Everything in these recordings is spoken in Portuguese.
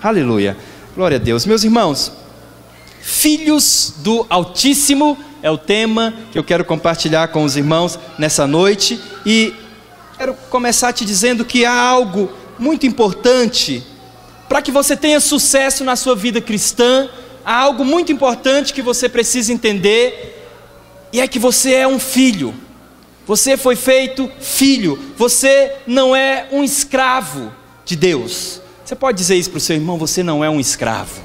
Aleluia, glória a Deus. Meus irmãos, filhos do Altíssimo é o tema que eu quero compartilhar com os irmãos nessa noite. E quero começar te dizendo que há algo muito importante para que você tenha sucesso na sua vida cristã. Há algo muito importante que você precisa entender, e é que você é um filho. Você foi feito filho. Você não é um escravo de Deus. Você pode dizer isso para o seu irmão: você não é um escravo.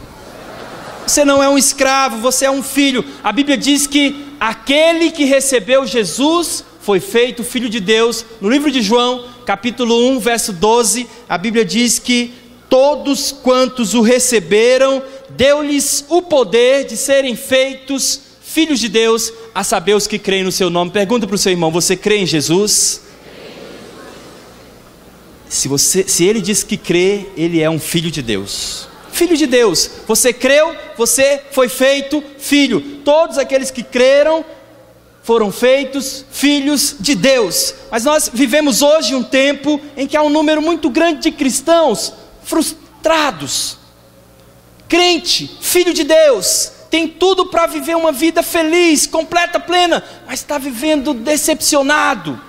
Você não é um escravo, você é um filho. A Bíblia diz que aquele que recebeu Jesus foi feito filho de Deus. No livro de João, capítulo 1, verso 12, a Bíblia diz que todos quantos o receberam, deu-lhes o poder de serem feitos filhos de Deus, a saber, os que creem no seu nome. Pergunta para o seu irmão: você crê em Jesus? Se ele diz que crê, ele é um filho de Deus. Filho de Deus. Você creu, você foi feito filho. Todos aqueles que creram foram feitos filhos de Deus. Mas nós vivemos hoje um tempo em que há um número muito grande de cristãos frustrados. Crente, filho de Deus, tem tudo para viver uma vida feliz, completa, plena, mas está vivendo decepcionado,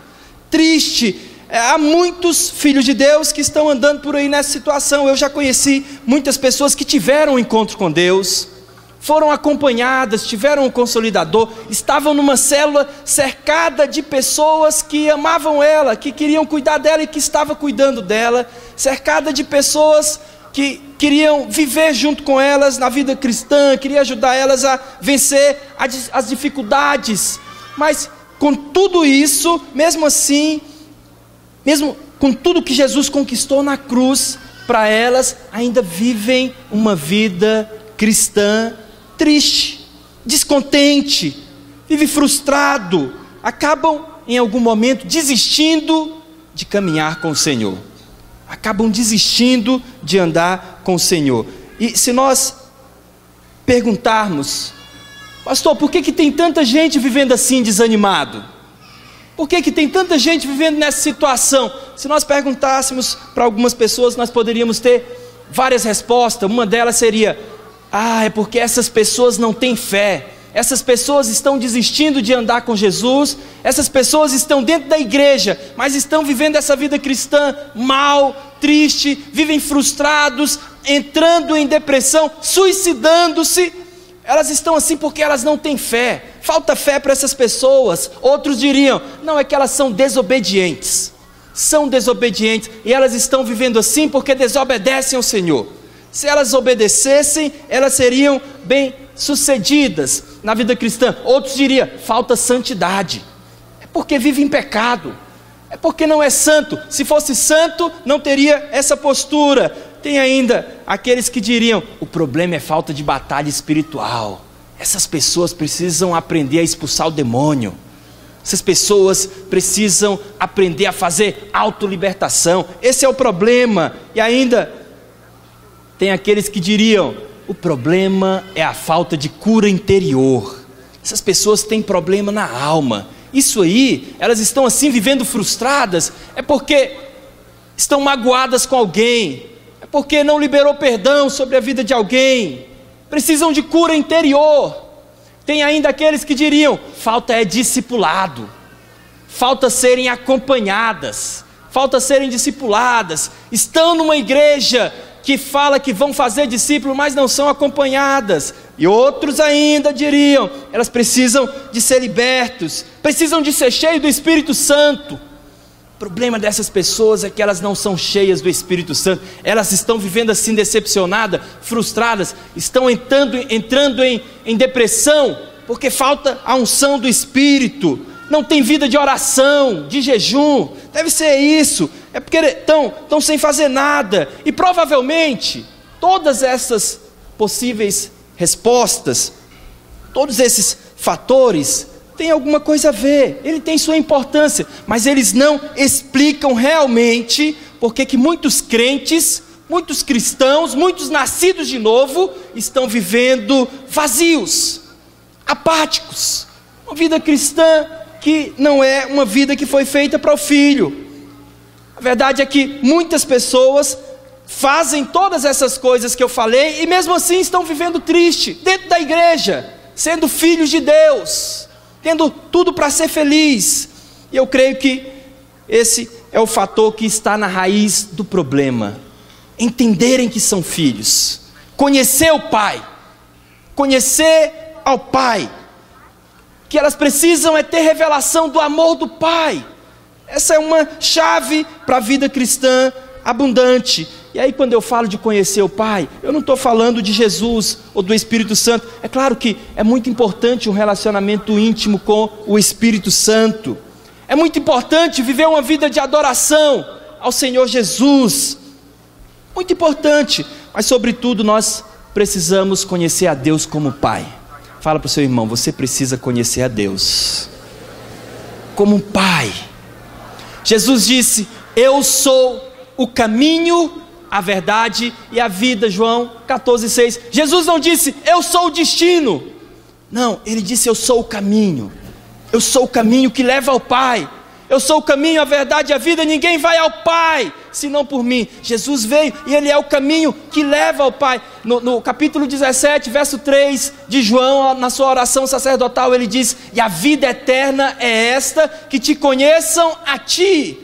triste. Há muitos filhos de Deus que estão andando por aí nessa situação. Eu já conheci muitas pessoas que tiveram um encontro com Deus, foram acompanhadas, tiveram um consolidador, estavam numa célula cercada de pessoas que amavam ela, que queriam cuidar dela e que estavam cuidando dela, cercada de pessoas que queriam viver junto com elas na vida cristã, queriam ajudar elas a vencer as dificuldades. Mas com tudo isso, mesmo assim, mesmo com tudo que Jesus conquistou na cruz, para elas ainda vivem uma vida cristã triste, descontente, vive frustrado, acabam em algum momento desistindo de caminhar com o Senhor, acabam desistindo de andar com o Senhor. E se nós perguntarmos: pastor, por que tem tanta gente vivendo assim, desanimado? Por que tem tanta gente vivendo nessa situação? Se nós perguntássemos para algumas pessoas, nós poderíamos ter várias respostas. Uma delas seria: é porque essas pessoas não têm fé, essas pessoas estão desistindo de andar com Jesus, essas pessoas estão dentro da igreja, mas estão vivendo essa vida cristã mal, triste, vivem frustrados, entrando em depressão, suicidando-se. Elas estão assim porque elas não têm fé, falta fé para essas pessoas. Outros diriam: não, é que elas são desobedientes, e elas estão vivendo assim porque desobedecem ao Senhor. Se elas obedecessem, elas seriam bem-sucedidas na vida cristã. Outros diriam: falta santidade, é porque vive em pecado, é porque não é santo. Se fosse santo, não teria essa postura. Tem ainda aqueles que diriam: o problema é falta de batalha espiritual. Essas pessoas precisam aprender a expulsar o demônio. Essas pessoas precisam aprender a fazer autolibertação. Esse é o problema. E ainda tem aqueles que diriam: o problema é a falta de cura interior. Essas pessoas têm problema na alma. Isso aí, elas estão assim vivendo frustradas, é porque estão magoadas com alguém, é porque não liberou perdão sobre a vida de alguém, precisam de cura interior. Tem ainda aqueles que diriam: falta é discipulado, falta serem acompanhadas, falta serem discipuladas. Estão numa igreja que fala que vão fazer discípulo, mas não são acompanhadas. E outros ainda diriam: elas precisam de ser libertos, precisam de ser cheios do Espírito Santo. O problema dessas pessoas é que elas não são cheias do Espírito Santo. Elas estão vivendo assim, decepcionadas, frustradas, estão entrando em depressão, porque falta a unção do Espírito. Não tem vida de oração, de jejum. Deve ser isso. É porque estão sem fazer nada. E provavelmente todas essas possíveis respostas, todos esses fatores têm alguma coisa a ver, ele tem sua importância, mas eles não explicam realmente porque que muitos crentes, muitos cristãos, muitos nascidos de novo estão vivendo vazios, apáticos. Uma vida cristã que não é uma vida que foi feita para o filho. A verdade é que muitas pessoas fazem todas essas coisas que eu falei e mesmo assim estão vivendo triste, dentro da igreja, sendo filhos de Deus, tendo tudo para ser feliz. E eu creio que esse é o fator que está na raiz do problema. Entenderem que são filhos, conhecer o Pai, conhecer ao Pai, que elas precisam é ter revelação do amor do Pai. Essa é uma chave para a vida cristã abundante. E aí quando eu falo de conhecer o Pai, eu não estou falando de Jesus ou do Espírito Santo. É claro que é muito importante um relacionamento íntimo com o Espírito Santo. É muito importante viver uma vida de adoração ao Senhor Jesus. Muito importante, mas sobretudo nós precisamos conhecer a Deus como Pai. Fala para o seu irmão, você precisa conhecer a Deus como um Pai. Jesus disse, eu sou o caminho, a verdade e a vida, João 14,6. Jesus não disse, eu sou o destino. Não, ele disse, eu sou o caminho. Eu sou o caminho que leva ao Pai. Eu sou o caminho, a verdade e a vida. Ninguém vai ao Pai, senão por mim. Jesus veio e Ele é o caminho que leva ao Pai. No capítulo 17, verso 3 de João, na sua oração sacerdotal, ele diz, e a vida eterna é esta, que te conheçam a Ti.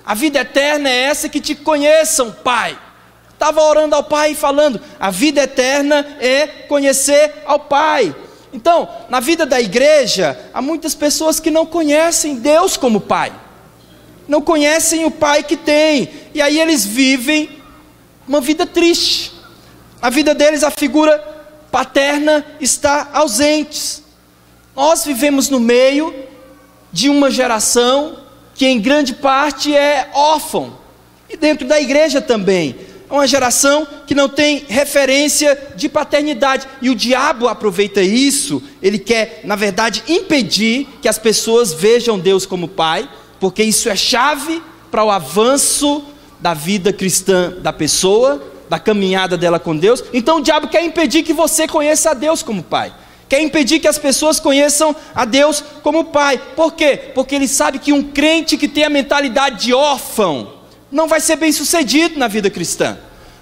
A vida eterna é essa, que te conheçam, Pai. Estava orando ao Pai e falando, a vida eterna é conhecer ao Pai. Então, na vida da igreja, há muitas pessoas que não conhecem Deus como Pai, não conhecem o Pai que tem, e aí eles vivem uma vida triste. Na vida deles a figura paterna está ausente. Nós vivemos no meio de uma geração que em grande parte é órfã, e dentro da igreja também. É uma geração que não tem referência de paternidade, e o diabo aproveita isso. Ele quer, na verdade, impedir que as pessoas vejam Deus como Pai, porque isso é chave para o avanço da vida cristã da pessoa, da caminhada dela com Deus. Então o diabo quer impedir que você conheça a Deus como Pai, quer impedir que as pessoas conheçam a Deus como Pai. Por quê? Porque ele sabe que um crente que tem a mentalidade de órfão não vai ser bem sucedido na vida cristã.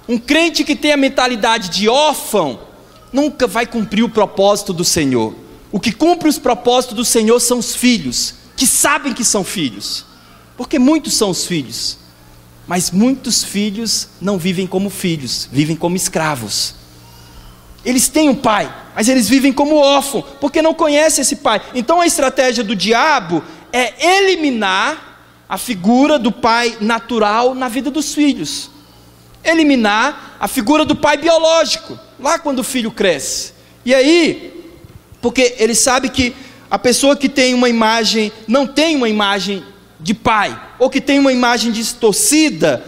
Um crente que tem a mentalidade de órfão nunca vai cumprir o propósito do Senhor. O que cumpre os propósitos do Senhor são os filhos, que sabem que são filhos, porque muitos são os filhos, mas muitos filhos não vivem como filhos, vivem como escravos. Eles têm um pai, mas eles vivem como órfão, porque não conhecem esse pai. Então a estratégia do diabo é eliminar a figura do pai natural na vida dos filhos, eliminar a figura do pai biológico, lá quando o filho cresce. E aí, porque ele sabe que a pessoa que tem uma imagem, não tem uma imagem de pai, ou que tem uma imagem distorcida,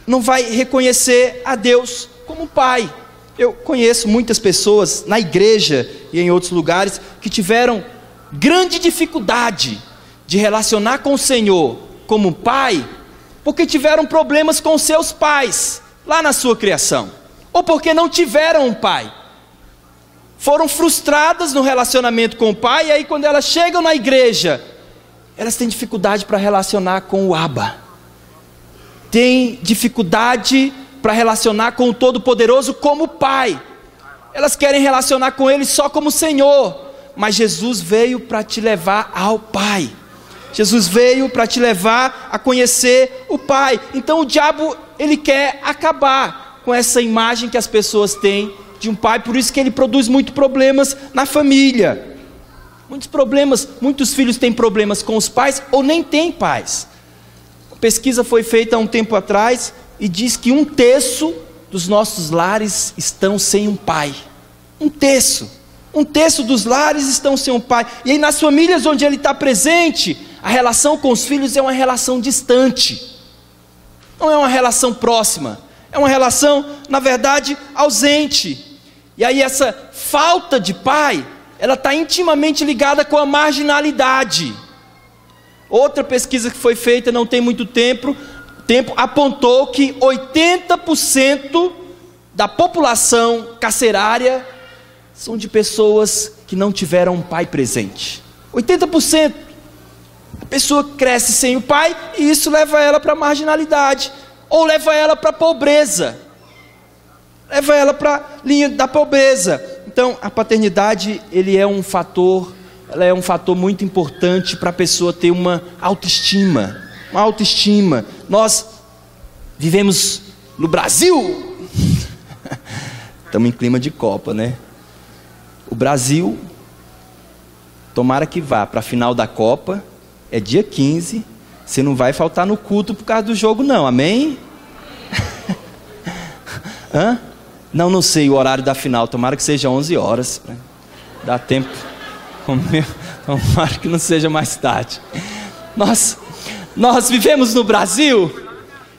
não vai reconhecer a Deus como pai. Eu conheço muitas pessoas na igreja e em outros lugares que tiveram grande dificuldade de relacionar com o Senhor como pai, porque tiveram problemas com seus pais lá na sua criação, ou porque não tiveram um pai, foram frustradas no relacionamento com o pai, e aí quando elas chegam na igreja, elas têm dificuldade para relacionar com o Abba, têm dificuldade para relacionar com o Todo-Poderoso como pai. Elas querem relacionar com Ele só como Senhor, mas Jesus veio para te levar ao Pai. Jesus veio para te levar a conhecer o Pai. Então o diabo, ele quer acabar com essa imagem que as pessoas têm de um pai, por isso que ele produz muitos problemas na família. Muitos problemas, muitos filhos têm problemas com os pais ou nem têm pais. Uma pesquisa foi feita há um tempo atrás e diz que 1/3 dos nossos lares estão sem um pai. 1/3 dos lares estão sem um pai. E aí nas famílias onde ele está presente, a relação com os filhos é uma relação distante, não é uma relação próxima, é uma relação, na verdade, ausente. E aí essa falta de pai, ela está intimamente ligada com a marginalidade. Outra pesquisa que foi feita não tem muito tempo apontou que 80% da população carcerária são de pessoas que não tiveram um pai presente. 80%. A pessoa cresce sem o pai e isso leva ela para a marginalidade, ou leva ela para a pobreza. leva ela para a linha da pobreza. Então, a paternidade, ela é um fator muito importante para a pessoa ter uma autoestima. Nós vivemos no Brasil. Estamos em clima de Copa, né? O Brasil, tomara que vá para a final da Copa, é dia 15. Você não vai faltar no culto por causa do jogo, não, amém? Hã? Não sei o horário da final, tomara que seja 11 horas. Dá tempo. Tomara que não seja mais tarde. Nós vivemos no Brasil,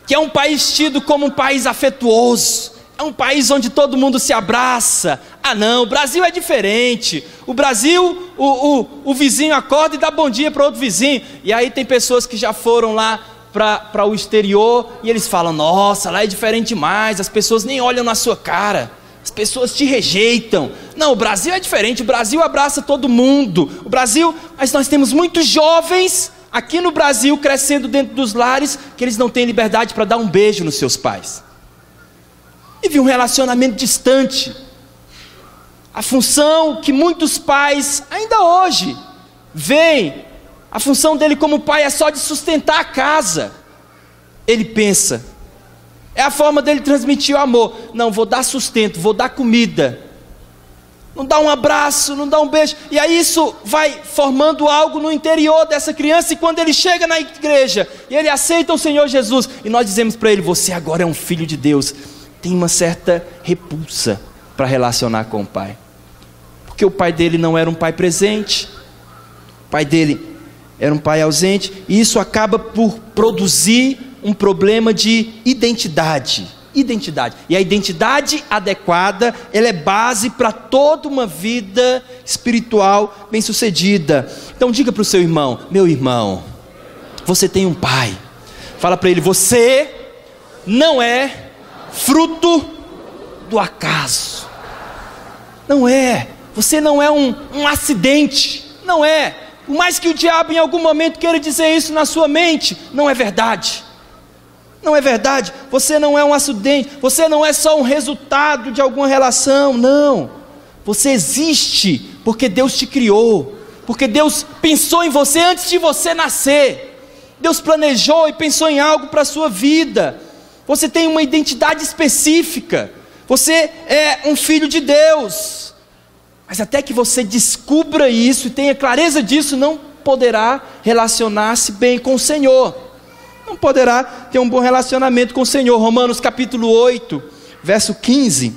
que é um país tido como um país afetuoso. É um país onde todo mundo se abraça. Ah não, o Brasil é diferente. O Brasil, o vizinho acorda e dá bom dia para outro vizinho. E aí tem pessoas que já foram lá para o exterior e eles falam: nossa, lá é diferente demais, as pessoas nem olham na sua cara, as pessoas te rejeitam. Não, o Brasil é diferente, o Brasil abraça todo mundo. Mas nós temos muitos jovens aqui no Brasil crescendo dentro dos lares que eles não têm liberdade para dar um beijo nos seus pais. Vive um relacionamento distante. A função que muitos pais ainda hoje veem, a função dele como pai é só de sustentar a casa. Ele pensa, é a forma dele transmitir o amor. Não, vou dar sustento, vou dar comida. Não dá um abraço, não dá um beijo. E aí isso vai formando algo no interior dessa criança. E quando ele chega na igreja e ele aceita o Senhor Jesus, e nós dizemos para ele: você agora é um filho de Deus, tem uma certa repulsa para relacionar com o pai, porque o pai dele não era um pai presente, o pai dele era um pai ausente, e isso acaba por produzir um problema de identidade. E a identidade adequada, ela é base para toda uma vida espiritual bem-sucedida. Então diga para o seu irmão: meu irmão, você tem um pai. Fala para ele: você não é fruto do acaso. Não é. Você não é um acidente. Não é. Por mais que o diabo em algum momento queira dizer isso na sua mente, não é verdade. Não é verdade. Você não é um acidente. Você não é só um resultado de alguma relação. Não. Você existe porque Deus te criou. Porque Deus pensou em você antes de você nascer. Deus planejou e pensou em algo para a sua vida. Você tem uma identidade específica. Você é um filho de Deus. Mas até que você descubra isso e tenha clareza disso, não poderá relacionar-se bem com o Senhor. Não poderá ter um bom relacionamento com o Senhor. Romanos capítulo 8, verso 15.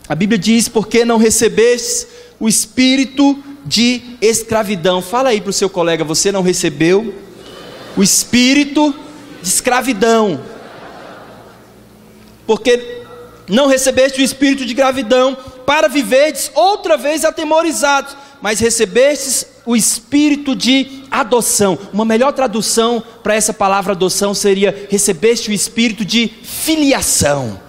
A Bíblia diz: porque não recebestes o espírito de escravidão. Fala aí para o seu colega: você não recebeu o espírito de escravidão. Porque não recebeste o espírito de escravidão para viverdes outra vez atemorizados, mas recebestes o espírito de adoção. Uma melhor tradução para essa palavra adoção seria: recebeste o espírito de filiação.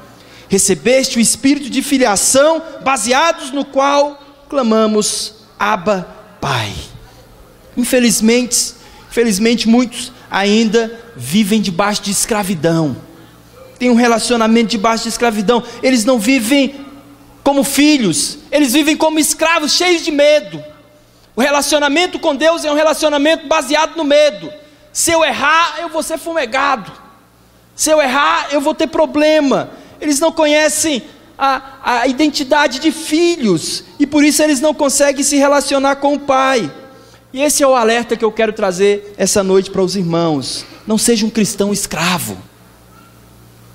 Recebeste o espírito de filiação, baseados no qual clamamos: Abba, Pai. Infelizmente muitos ainda vivem debaixo de escravidão. Tem um relacionamento debaixo de escravidão. Eles não vivem como filhos, eles vivem como escravos, cheios de medo. O relacionamento com Deus é um relacionamento baseado no medo. Se eu errar, eu vou ser fumegado. Se eu errar, eu vou ter problema. Eles não conhecem a identidade de filhos, e por isso eles não conseguem se relacionar com o pai. E esse é o alerta que eu quero trazer essa noite para os irmãos. Não seja um cristão escravo.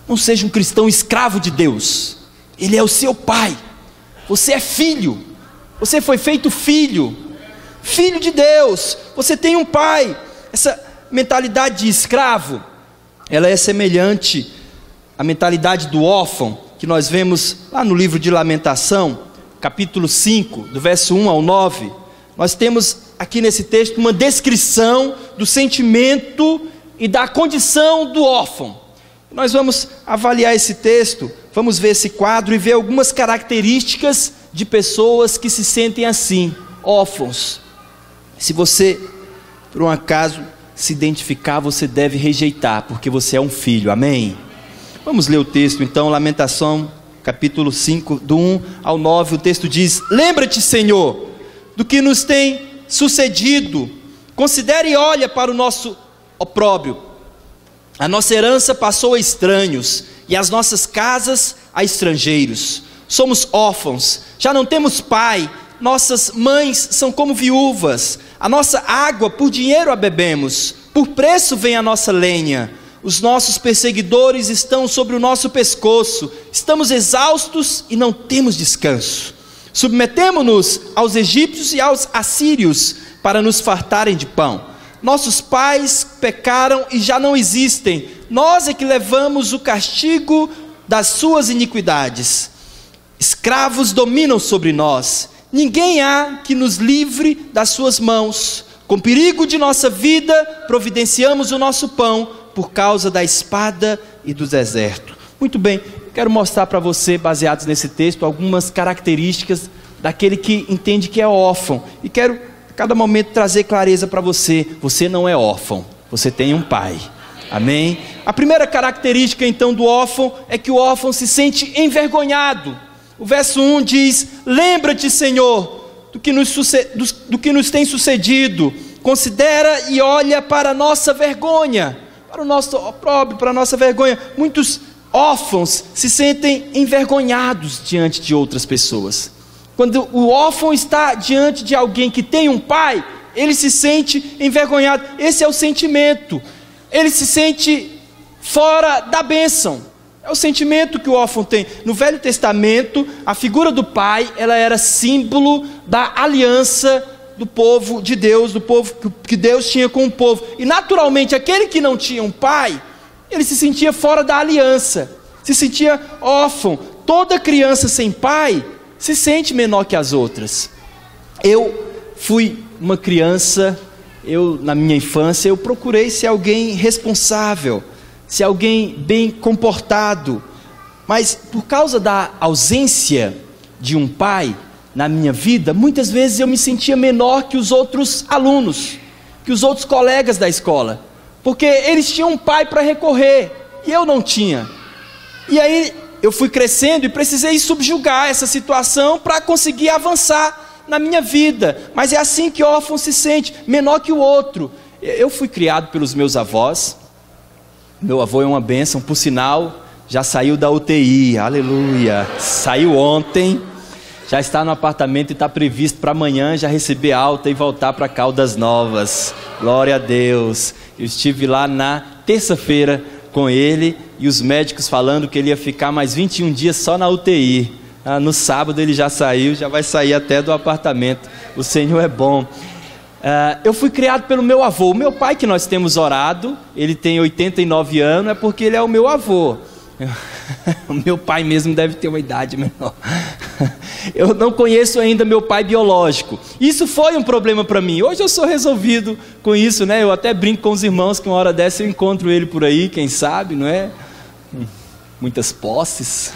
Não seja um cristão escravo de Deus. Ele é o seu pai. Você é filho. Você foi feito filho. Filho de Deus. Você tem um pai. Essa mentalidade de escravo, ela é semelhante à mentalidade do órfão, que nós vemos lá no livro de Lamentação, capítulo 5, do verso 1 ao 9. Nós temos aqui nesse texto uma descrição do sentimento e da condição do órfão. Nós vamos avaliar esse texto, vamos ver esse quadro e ver algumas características de pessoas que se sentem assim, órfãos. Se você, por um acaso, se identificar, você deve rejeitar, porque você é um filho, amém? Vamos ler o texto então, Lamentação, capítulo 5, do 1 ao 9, o texto diz: lembra-te, Senhor, do que nos tem sucedido, considere e olha para o nosso opróbrio. A nossa herança passou a estranhos, e as nossas casas a estrangeiros. Somos órfãos, já não temos pai, nossas mães são como viúvas. A nossa água por dinheiro a bebemos, por preço vem a nossa lenha. Os nossos perseguidores estão sobre o nosso pescoço, estamos exaustos e não temos descanso. Submetemo-nos aos egípcios e aos assírios para nos fartarem de pão. Nossos pais pecaram e já não existem, nós é que levamos o castigo das suas iniquidades. Escravos dominam sobre nós, ninguém há que nos livre das suas mãos. Com perigo de nossa vida, providenciamos o nosso pão, por causa da espada e do deserto. Muito bem, quero mostrar para você, baseados nesse texto, algumas características daquele que entende que é órfão. E quero, a cada momento, trazer clareza para você. Você não é órfão, você tem um pai. Amém? A primeira característica, então, do órfão é que o órfão se sente envergonhado. O verso 1 diz: lembra-te, Senhor, do que nos tem sucedido. Considera e olha para a nossa vergonha, para o nosso opróbrio, para a nossa vergonha. Muitos órfãos se sentem envergonhados diante de outras pessoas. Quando o órfão está diante de alguém que tem um pai, ele se sente envergonhado. Esse é o sentimento. Ele se sente fora da bênção. É o sentimento que o órfão tem. No Velho Testamento, a figura do pai, ela era símbolo da aliança do povo de Deus, do povo que Deus tinha com o povo. E naturalmente, aquele que não tinha um pai, ele se sentia fora da aliança, se sentia órfão. Toda criança sem pai se sente menor que as outras. Eu fui uma criança, na minha infância, eu procurei ser alguém responsável, ser alguém bem comportado, mas por causa da ausência de um pai na minha vida, muitas vezes eu me sentia menor que os outros alunos, que os outros colegas da escola, porque eles tinham um pai para recorrer, e eu não tinha. E aí eu fui crescendo e precisei subjugar essa situação para conseguir avançar na minha vida. Mas é assim que o órfão se sente, menor que o outro. Eu fui criado pelos meus avós. Meu avô é uma bênção, por sinal, já saiu da UTI, aleluia, saiu ontem, já está no apartamento e está previsto para amanhã já receber alta e voltar para Caldas Novas. Glória a Deus. Eu estive lá na terça-feira com ele e os médicos falando que ele ia ficar mais 21 dias só na UTI. No sábado ele já saiu, já vai sair até do apartamento. O Senhor é bom. Eu fui criado pelo meu avô. O meu pai, que nós temos orado, ele tem 89 anos, é porque ele é o meu avô. O meu pai mesmo deve ter uma idade menor. Eu não conheço ainda meu pai biológico. Isso foi um problema para mim. Hoje eu sou resolvido com isso, né? Eu até brinco com os irmãos que uma hora dessa eu encontro ele por aí, quem sabe, não é? Muitas posses.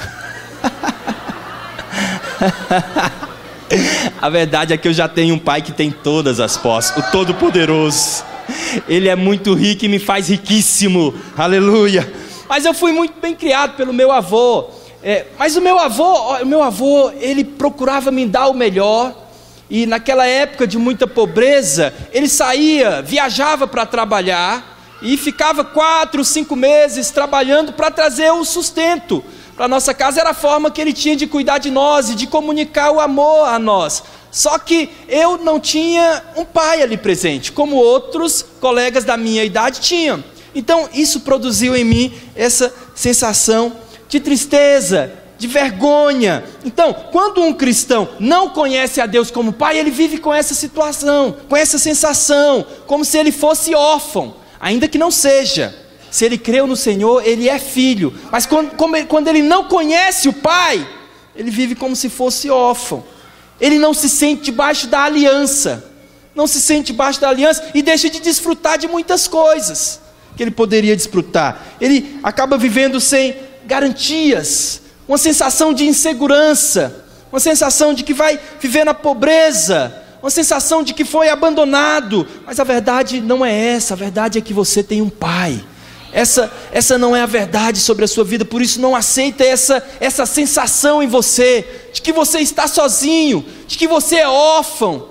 A verdade é que eu já tenho um pai que tem todas as posses, o Todo-Poderoso. Ele é muito rico e me faz riquíssimo, aleluia. Mas eu fui muito bem criado pelo meu avô. Mas o meu avô, ele procurava me dar o melhor. E naquela época de muita pobreza, ele saía, viajava para trabalhar e ficava 4, 5 meses trabalhando para trazer o sustento para nossa casa. Era a forma que ele tinha de cuidar de nós e de comunicar o amor a nós. Só que eu não tinha um pai ali presente, como outros colegas da minha idade tinham. Então isso produziu em mim essa sensação de tristeza, de vergonha. Então, quando um cristão não conhece a Deus como pai, ele vive com essa situação, com essa sensação, como se ele fosse órfão, ainda que não seja. Se ele creu no Senhor, ele é filho. Mas quando ele não conhece o pai, ele vive como se fosse órfão. Ele não se sente debaixo da aliança. Não se sente debaixo da aliança e deixa de desfrutar de muitas coisas que ele poderia desfrutar. Ele acaba vivendo sem garantias, uma sensação de insegurança, uma sensação de que vai viver na pobreza, uma sensação de que foi abandonado. Mas a verdade não é essa. A verdade é que você tem um pai. Essa não é a verdade sobre a sua vida. Por isso não aceita essa sensação em você, de que você está sozinho, de que você é órfão,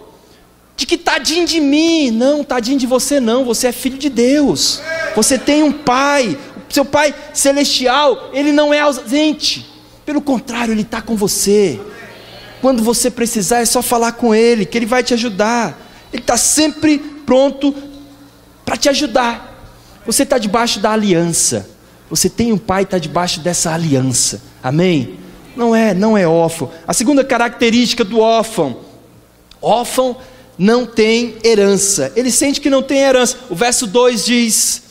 de que tadinho de mim. Não, tadinho de você não, você é filho de Deus. Você tem um pai, o seu pai celestial, ele não é ausente. Pelo contrário, ele está com você. Quando você precisar, é só falar com ele, que ele vai te ajudar. Ele está sempre pronto para te ajudar. Você está debaixo da aliança. Você tem um pai, está debaixo dessa aliança. Amém? Não é órfão. A segunda característica do órfão: órfão não tem herança. Ele sente que não tem herança. O verso 2 diz: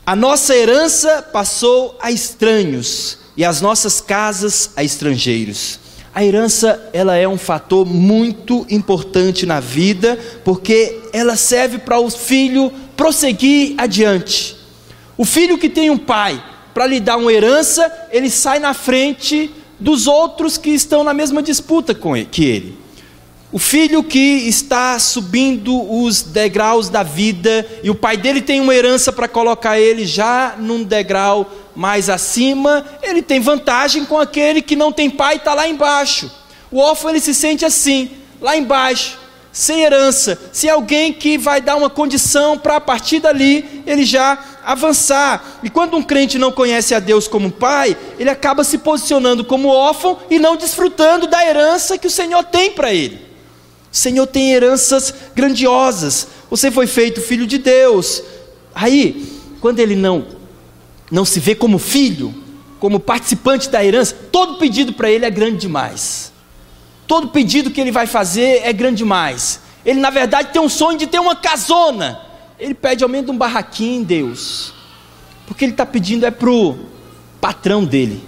a nossa herança passou a estranhos, e as nossas casas a estrangeiros. A herança, ela é um fator muito importante na vida, porque ela serve para o filho prosseguir adiante. O filho que tem um pai para lhe dar uma herança, ele sai na frente dos outros que estão na mesma disputa que ele. O filho que está subindo os degraus da vida, e o pai dele tem uma herança para colocar ele já num degrau mais acima, ele tem vantagem com aquele que não tem pai e está lá embaixo. O órfão, ele se sente assim, lá embaixo, sem herança, sem alguém que vai dar uma condição para a partir dali ele já avançar. E quando um crente não conhece a Deus como pai, ele acaba se posicionando como órfão e não desfrutando da herança que o Senhor tem para ele. O Senhor tem heranças grandiosas. Você foi feito filho de Deus. Aí, quando ele não se vê como filho, como participante da herança, todo pedido para ele é grande demais. Todo pedido que ele vai fazer é grande demais. Ele na verdade tem um sonho de ter uma casona. Ele pede aumento de um barraquinho em Deus, porque ele está pedindo é para o patrão dele,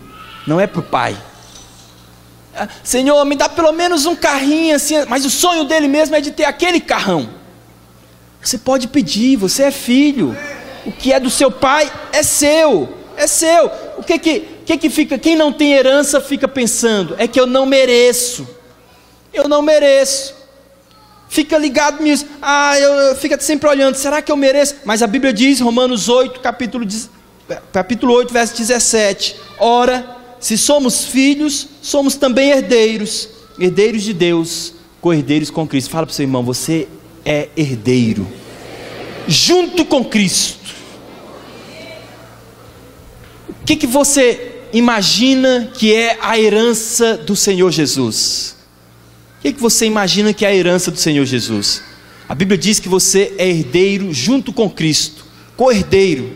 não é para o pai. Senhor, me dá pelo menos um carrinho assim, mas o sonho dele mesmo é de ter aquele carrão. Você pode pedir, você é filho. O que é do seu pai é seu, é seu. O que fica? Quem não tem herança fica pensando, é que eu não mereço. Eu não mereço. Fica ligado nisso. Fica sempre olhando, será que eu mereço? Mas a Bíblia diz, Romanos 8, capítulo 8, verso 17: ora, se somos filhos, somos também herdeiros, herdeiros de Deus, co-herdeiros com Cristo. Fala para o seu irmão, você é herdeiro, junto com Cristo. O que você imagina que é a herança do Senhor Jesus? O que você imagina que é a herança do Senhor Jesus? A Bíblia diz que você é herdeiro junto com Cristo, co-herdeiro.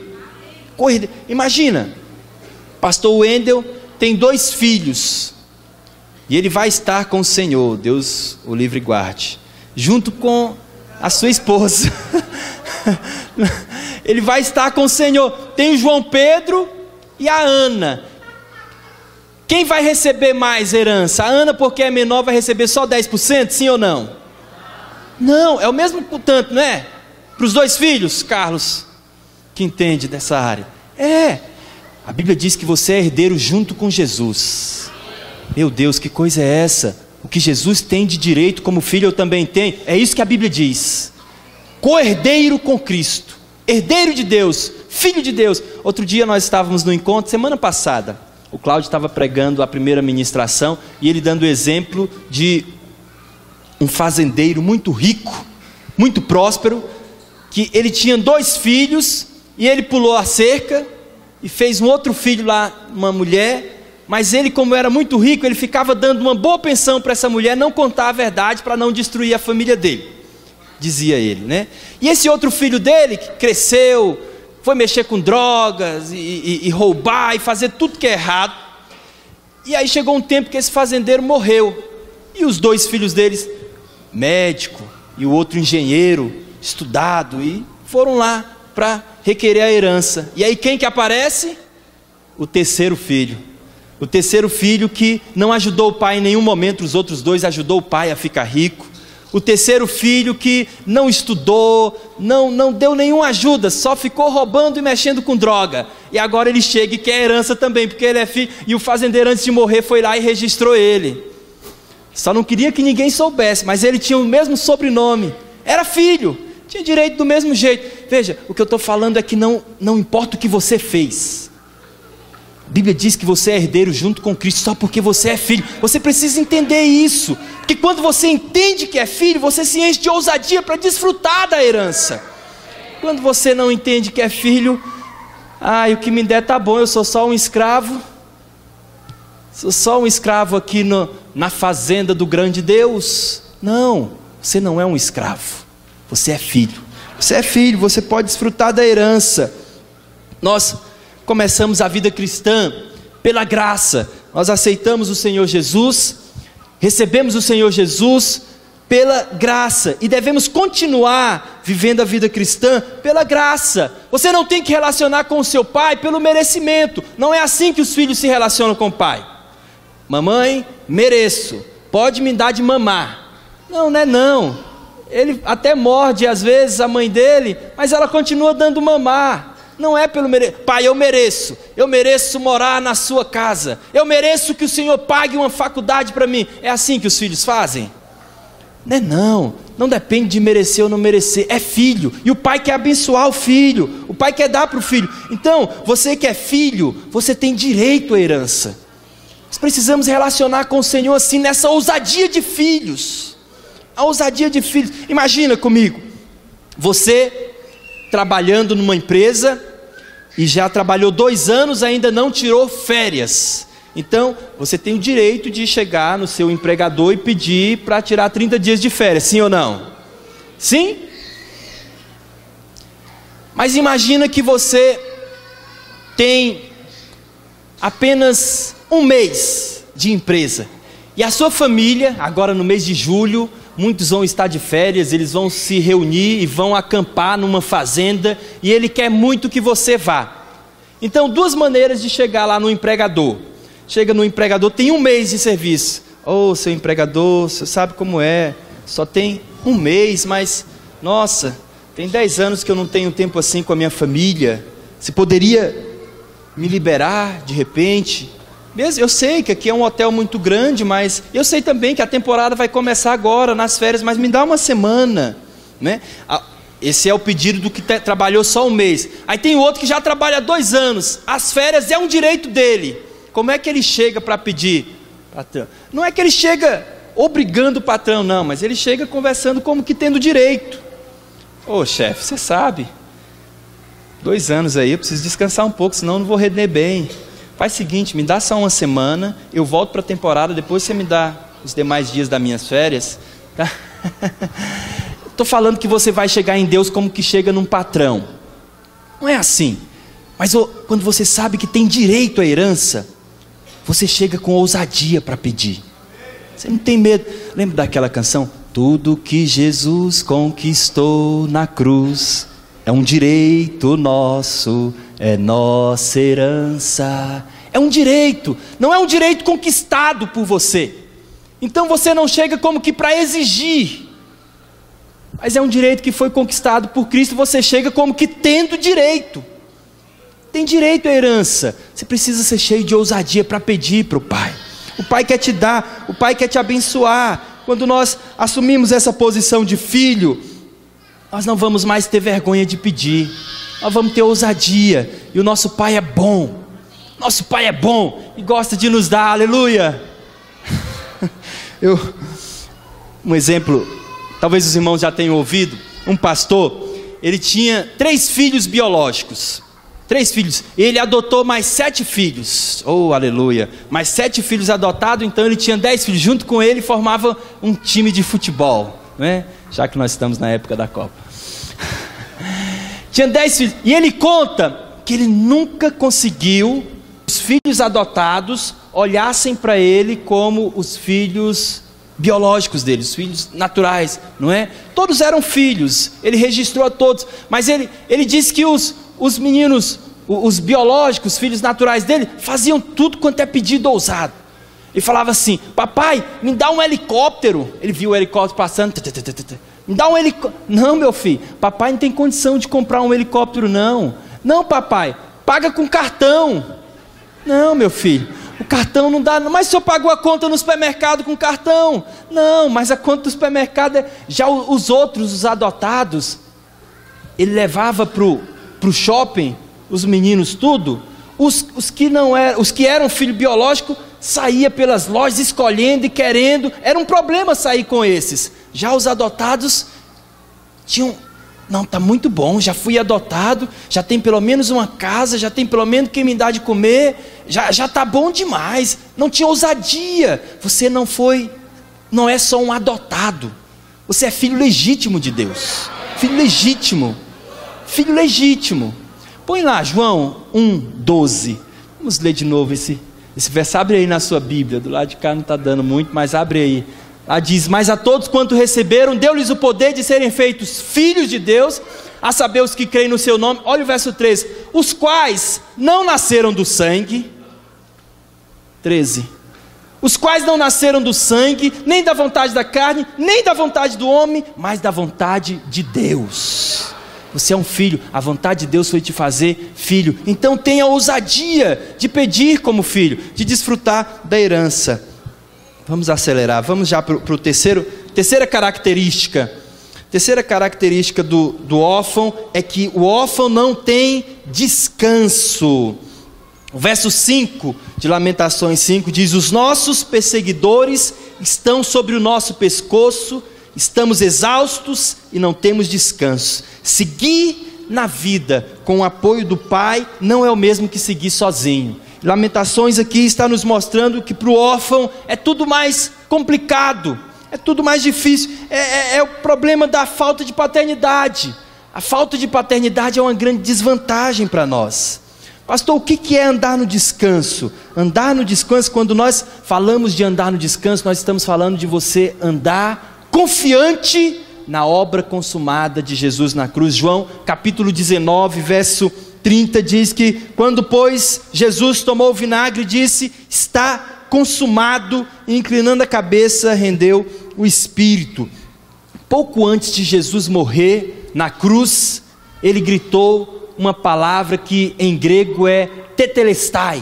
Imagina, pastor Wendel tem 2 filhos, e ele vai estar com o Senhor, Deus o livre e guarde, junto com a sua esposa. Ele vai estar com o Senhor. Tem o João Pedro e a Ana. Quem vai receber mais herança? A Ana, porque é menor, vai receber só 10%, sim ou não? Não, é o mesmo tanto, não é? Para os 2 filhos, Carlos, que entende dessa área. A Bíblia diz que você é herdeiro junto com Jesus. Meu Deus, que coisa é essa? O que Jesus tem de direito como filho eu também tenho. É isso que a Bíblia diz. Co-herdeiro com Cristo, herdeiro de Deus, filho de Deus. Outro dia nós estávamos no encontro, semana passada, o Cláudio estava pregando a primeira ministração, e ele dando o exemplo de um fazendeiro muito rico, muito próspero, que ele tinha 2 filhos, e ele pulou a cerca, e fez um outro filho lá, uma mulher, mas ele, como era muito rico, ele ficava dando uma boa pensão para essa mulher não contar a verdade, para não destruir a família dele, dizia ele, né? E esse outro filho dele, que cresceu, foi mexer com drogas, e roubar, e fazer tudo que é errado, e aí chegou um tempo que esse fazendeiro morreu, e os 2 filhos deles, médico, e o outro engenheiro, estudado, e foram lá para requerer a herança. E aí quem que aparece? O terceiro filho. O terceiro filho que não ajudou o pai em nenhum momento, os outros 2 ajudou o pai a ficar rico. O terceiro filho que não estudou, não deu nenhuma ajuda, só ficou roubando e mexendo com droga. E agora ele chega e quer herança também, porque ele é filho. E o fazendeiro, antes de morrer, foi lá e registrou ele. Só não queria que ninguém soubesse, mas ele tinha o mesmo sobrenome. Era filho. tinha direito do mesmo jeito. Veja, o que eu estou falando é que não importa o que você fez. A Bíblia diz que você é herdeiro junto com Cristo só porque você é filho. Você precisa entender isso, porque quando você entende que é filho, você se enche de ousadia para desfrutar da herança. Quando você não entende que é filho, o que me der tá bom, eu sou só um escravo. Sou só um escravo aqui na fazenda do grande Deus. Não, você não é um escravo, você é filho. Você é filho, você pode desfrutar da herança. Nós começamos a vida cristã pela graça. Nós aceitamos o Senhor Jesus, recebemos o Senhor Jesus pela graça, e devemos continuar vivendo a vida cristã pela graça. Você não tem que relacionar com o seu pai pelo merecimento. Não é assim que os filhos se relacionam com o pai. Mamãe, mereço, pode me dar de mamar. Não, não é não. Ele até morde às vezes a mãe dele, mas ela continua dando mamar. Não é pelo merecimento. Pai, eu mereço morar na sua casa, eu mereço que o Senhor pague uma faculdade para mim. É assim que os filhos fazem? Não depende de merecer ou não merecer, é filho, e o pai quer abençoar o filho, o pai quer dar para o filho. Então, você que é filho, você tem direito à herança. Nós precisamos relacionar com o Senhor assim, nessa ousadia de filhos, a ousadia de filhos. Imagina comigo, você trabalhando numa empresa, e já trabalhou 2 anos, ainda não tirou férias. Então, você tem o direito de chegar no seu empregador e pedir para tirar 30 dias de férias, sim ou não? Sim? Mas imagina que você tem apenas 1 mês de empresa, e a sua família, agora no mês de julho, muitos vão estar de férias, eles vão se reunir e vão acampar numa fazenda, e ele quer muito que você vá. Então, 2 maneiras de chegar lá no empregador. Chega no empregador, tem 1 mês de serviço. Seu empregador, você sabe como é, só tem 1 mês, mas, nossa, tem 10 anos que eu não tenho tempo assim com a minha família. Você poderia me liberar de repente? Mesmo, eu sei que aqui é um hotel muito grande, mas eu sei também que a temporada vai começar agora, nas férias, mas me dá 1 semana, né? Esse é o pedido do que trabalhou só 1 mês. Aí tem outro que já trabalha 2 anos, as férias é um direito dele. Como é que ele chega para pedir? Patrão? Não é que ele chega obrigando o patrão, não, mas ele chega conversando como que tendo direito. Chefe, você sabe, 2 anos aí, eu preciso descansar um pouco, senão eu não vou render bem. Faz o seguinte, me dá só 1 semana, eu volto para a temporada, depois você me dá os demais dias das minhas férias, tá? Estou falando que você vai chegar em Deus como que chega num patrão. Não é assim. Mas quando você sabe que tem direito à herança, você chega com ousadia para pedir. Você não tem medo. Lembra daquela canção? Tudo que Jesus conquistou na cruz é um direito nosso, é nossa herança. É um direito, não é um direito conquistado por você. Então você não chega como que para exigir, mas é um direito que foi conquistado por Cristo. Você chega como que tendo direito. Tem direito à herança. Você precisa ser cheio de ousadia para pedir para o Pai. O Pai quer te dar, o Pai quer te abençoar. Quando nós assumimos essa posição de filho, nós não vamos mais ter vergonha de pedir. Nós vamos ter ousadia. E o nosso Pai é bom. Nosso Pai é bom e gosta de nos dar, aleluia. Um exemplo, talvez os irmãos já tenham ouvido. Um pastor, ele tinha 3 filhos biológicos. 3 filhos, ele adotou mais 7 filhos, aleluia, mais 7 filhos adotados, então ele tinha 10 filhos, junto com ele formava um time de futebol, né? Já que nós estamos na época da Copa. Tinha 10 filhos, e ele conta que ele nunca conseguiu os filhos adotados olhassem para ele como os filhos biológicos dele, os filhos naturais, não é? Todos eram filhos, ele registrou a todos, mas ele disse que os meninos, os biológicos, os filhos naturais dele, faziam tudo quanto é pedido ousado. Ele falava assim: papai, me dá um helicóptero. Ele viu o helicóptero passando, me dá um helicóptero. Não, meu filho, papai não tem condição de comprar um helicóptero, não. Não, papai, paga com cartão. Não, meu filho, o cartão não dá. Mas o senhor pagou a conta no supermercado com cartão? Não, mas a conta do supermercado já os outros, os adotados, ele levava para o shopping os meninos tudo, os que eram filho biológico saía pelas lojas escolhendo e querendo, era um problema sair com esses. Já os adotados tinham, não, está muito bom, já fui adotado, já tem pelo menos uma casa, já tem pelo menos quem me dá de comer, já está bom demais. Não tinha ousadia. Você não é só um adotado, você é filho legítimo de Deus. Filho legítimo. Filho legítimo. Põe lá João 1:12. Vamos ler de novo esse verso. Abre aí na sua Bíblia. Do lado de cá não está dando muito, mas abre aí. Lá diz: mas a todos quanto receberam, deu-lhes o poder de serem feitos filhos de Deus, a saber os que creem no seu nome. Olha o verso 13: os quais não nasceram do sangue. 13: os quais não nasceram do sangue, nem da vontade da carne, nem da vontade do homem, mas da vontade de Deus. Você é um filho, a vontade de Deus foi te fazer filho. Então tenha ousadia de pedir como filho, de desfrutar da herança. Vamos acelerar, vamos já para o terceira característica. Terceira característica do órfão é que o órfão não tem descanso. O verso 5 de Lamentações 5 diz: os nossos perseguidores estão sobre o nosso pescoço, estamos exaustos e não temos descanso. Seguir na vida com o apoio do Pai não é o mesmo que seguir sozinho. Lamentações aqui está nos mostrando que para o órfão é tudo mais complicado, é tudo mais difícil, é o problema da falta de paternidade. A falta de paternidade é uma grande desvantagem para nós. Pastor, o que é andar no descanso? Andar no descanso, quando nós falamos de andar no descanso, nós estamos falando de você andar confiante na obra consumada de Jesus na cruz. João capítulo 19, verso 30 diz que quando pois Jesus tomou o vinagre, disse: está consumado, e inclinando a cabeça rendeu o espírito. Pouco antes de Jesus morrer na cruz, ele gritou uma palavra que em grego é tetelestai.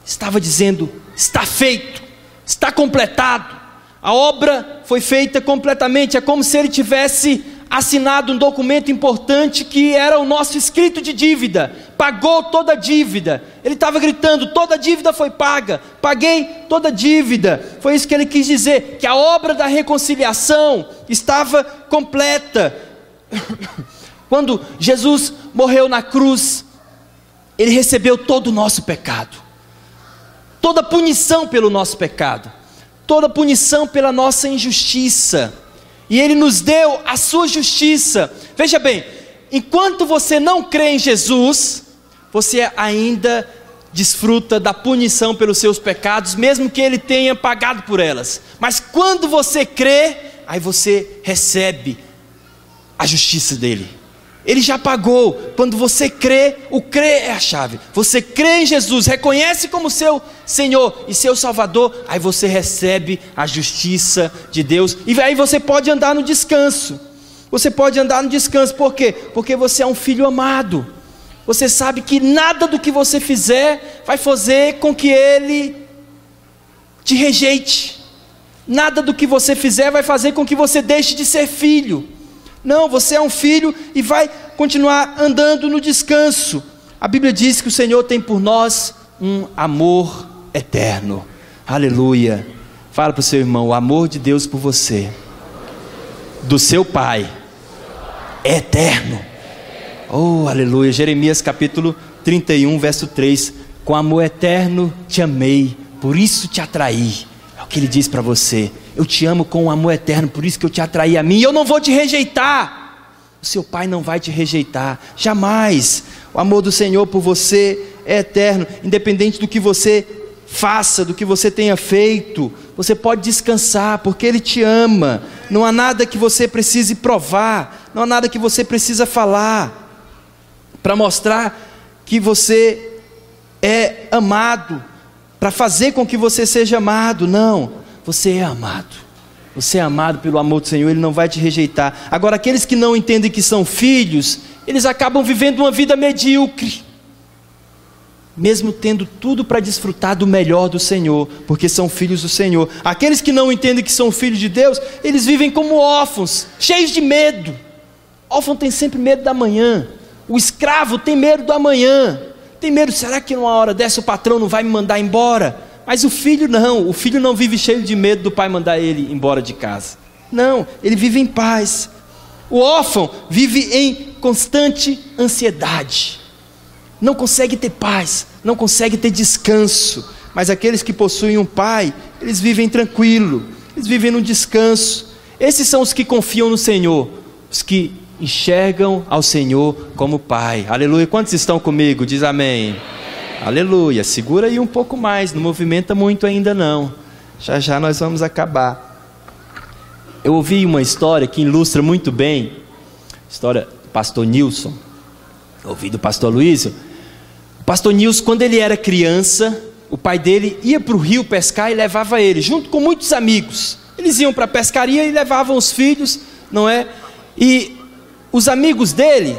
Estava dizendo: está feito, está completado. A obra foi feita completamente. É como se ele tivesse assinado um documento importante que era o nosso escrito de dívida. Pagou toda a dívida. Ele estava gritando: toda a dívida foi paga, paguei toda a dívida. Foi isso que ele quis dizer, que a obra da reconciliação estava completa. Quando Jesus morreu na cruz, ele recebeu todo o nosso pecado, toda a punição pelo nosso pecado, toda a punição pela nossa injustiça, e ele nos deu a sua justiça. Veja bem, enquanto você não crê em Jesus, você ainda desfruta da punição pelos seus pecados, mesmo que ele tenha pagado por elas. Mas quando você crê, aí você recebe a justiça dele. Ele já pagou. Quando você crê, o crer é a chave. Você crê em Jesus, reconhece como seu Senhor e seu Salvador, aí você recebe a justiça de Deus, e aí você pode andar no descanso. Você pode andar no descanso, por quê? Porque você é um filho amado. Você sabe que nada do que você fizer vai fazer com que Ele te rejeite. Nada do que você fizer vai fazer com que você deixe de ser filho. Não, você é um filho e vai continuar andando no descanso. A Bíblia diz que o Senhor tem por nós um amor eterno. Aleluia. Fala para o seu irmão: o amor de Deus por você, do seu Pai, é eterno. Oh, aleluia. Jeremias capítulo 31, verso 3: com amor eterno te amei, por isso te atraí. É o que ele diz para você: eu te amo com um amor eterno, por isso que eu te atraí a mim, e eu não vou te rejeitar. O seu Pai não vai te rejeitar, jamais. O amor do Senhor por você é eterno, independente do que você faça, do que você tenha feito, você pode descansar, porque Ele te ama. Não há nada que você precise provar, não há nada que você precisa falar para mostrar que você é amado, para fazer com que você seja amado. Não, você é amado. Você é amado pelo amor do Senhor, Ele não vai te rejeitar. Agora, aqueles que não entendem que são filhos, eles acabam vivendo uma vida medíocre, mesmo tendo tudo para desfrutar do melhor do Senhor, porque são filhos do Senhor. Aqueles que não entendem que são filhos de Deus, eles vivem como órfãos, cheios de medo, órfão tem sempre medo da manhã. O escravo tem medo do amanhã. Tem medo, será que numa hora dessa o patrão não vai me mandar embora? Mas o filho não vive cheio de medo do pai mandar ele embora de casa. Não, ele vive em paz. O órfão vive em constante ansiedade. Não consegue ter paz, não consegue ter descanso. Mas aqueles que possuem um pai, eles vivem tranquilo, eles vivem no descanso. Esses são os que confiam no Senhor, os que enxergam ao Senhor como Pai. Aleluia. Quantos estão comigo? Diz amém. Aleluia. Segura aí um pouco mais, não movimenta muito ainda não. Já já nós vamos acabar. Eu ouvi uma história que ilustra muito bem, história do pastor Nilson, ouvi do pastor Luísio. O pastor Nilson, quando ele era criança, o pai dele ia para o rio pescar e levava ele, junto com muitos amigos. Eles iam para a pescaria e levavam os filhos, não é? E os amigos dele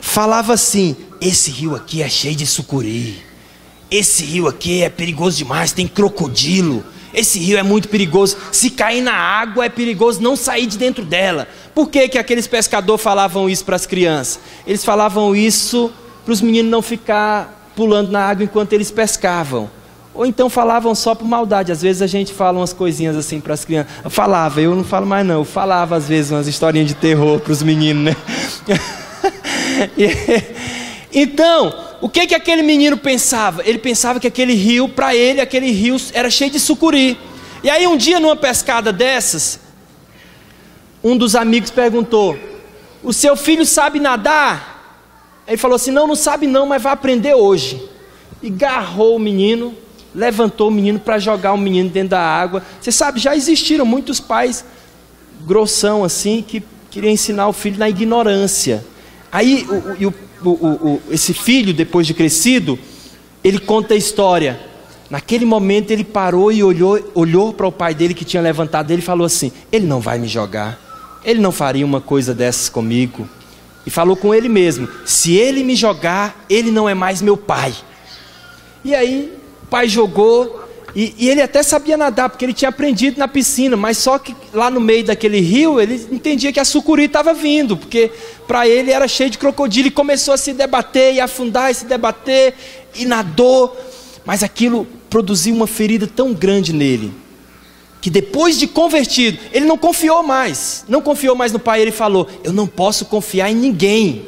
falavam assim: esse rio aqui é cheio de sucuri, esse rio aqui é perigoso demais, tem crocodilo, esse rio é muito perigoso, se cair na água é perigoso não sair de dentro dela. Por que que aqueles pescadores falavam isso para as crianças? Eles falavam isso para os meninos não ficar pulando na água enquanto eles pescavam. Ou então falavam só por maldade. Às vezes a gente fala umas coisinhas assim para as crianças. Eu não falo mais não, eu falava às vezes umas historinhas de terror para os meninos, né? Então, o que que aquele menino pensava? Ele pensava que aquele rio, para ele, aquele rio era cheio de sucuri. E aí um dia numa pescada dessas, um dos amigos perguntou: o seu filho sabe nadar? Ele falou assim: não sabe não, mas vai aprender hoje. E agarrou o menino, levantou o menino para jogar o menino dentro da água. Você sabe, já existiram muitos pais grossão assim, que queriam ensinar o filho na ignorância. Aí esse filho, depois de crescido, ele conta a história. Naquele momento ele parou e olhou para o pai dele que tinha levantado ele e falou assim: ele não vai me jogar, ele não faria uma coisa dessas comigo. E falou com ele mesmo: se ele me jogar, ele não é mais meu pai. E aí o pai jogou, e ele até sabia nadar, porque ele tinha aprendido na piscina, mas só que lá no meio daquele rio, ele entendia que a sucuri estava vindo, porque para ele era cheio de crocodilo, e começou a se debater, e afundar, e se debater, e nadou, mas aquilo produziu uma ferida tão grande nele, que depois de convertido, ele não confiou mais no pai. Ele falou: eu não posso confiar em ninguém,